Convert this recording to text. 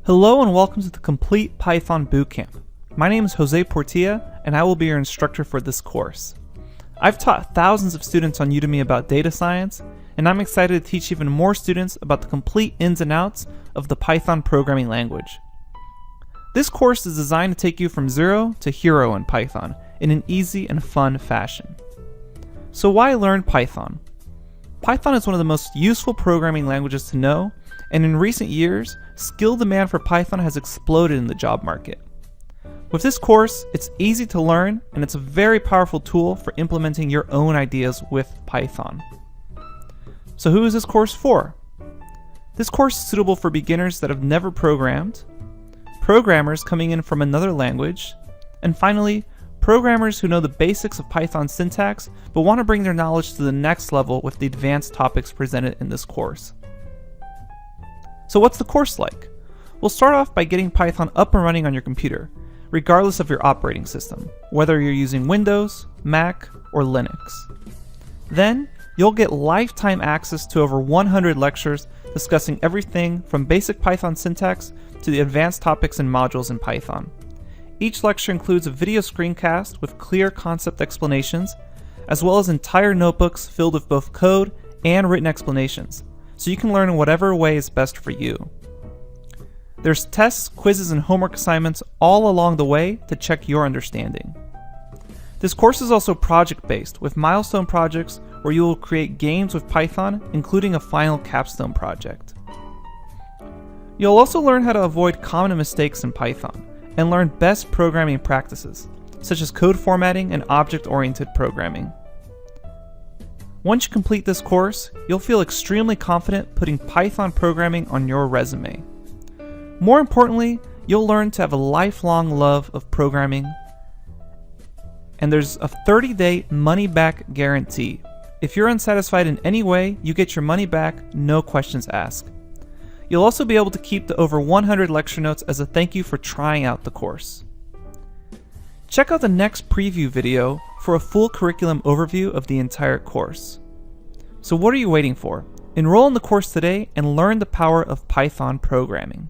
Hello and welcome to the Complete Python Bootcamp. My name is Jose Portilla and I will be your instructor for this course. I've taught thousands of students on Udemy about data science, and I'm excited to teach even more students about the complete ins and outs of the Python programming language. This course is designed to take you from zero to hero in Python in an easy and fun fashion. So why learn Python? Python is one of the most useful programming languages to know, and in recent years, skill demand for Python has exploded in the job market. With this course, it's easy to learn and it's a very powerful tool for implementing your own ideas with Python. So who is this course for? This course is suitable for beginners that have never programmed, programmers coming in from another language, and finally, programmers who know the basics of Python syntax but want to bring their knowledge to the next level with the advanced topics presented in this course. So what's the course like? We'll start off by getting Python up and running on your computer, regardless of your operating system, whether you're using Windows, Mac, or Linux. Then, you'll get lifetime access to over 100 lectures discussing everything from basic Python syntax to the advanced topics and modules in Python. Each lecture includes a video screencast with clear concept explanations, as well as entire notebooks filled with both code and written explanations, so you can learn in whatever way is best for you. There's tests, quizzes, and homework assignments all along the way to check your understanding. This course is also project-based, with milestone projects where you will create games with Python, including a final capstone project. You'll also learn how to avoid common mistakes in Python, and learn best programming practices, such as code formatting and object-oriented programming. Once you complete this course, you'll feel extremely confident putting Python programming on your resume. More importantly, you'll learn to have a lifelong love of programming, and there's a 30-day money-back guarantee. If you're unsatisfied in any way, you get your money back, no questions asked. You'll also be able to keep the over 100 lecture notes as a thank you for trying out the course. Check out the next preview video for a full curriculum overview of the entire course. So what are you waiting for? Enroll in the course today and learn the power of Python programming.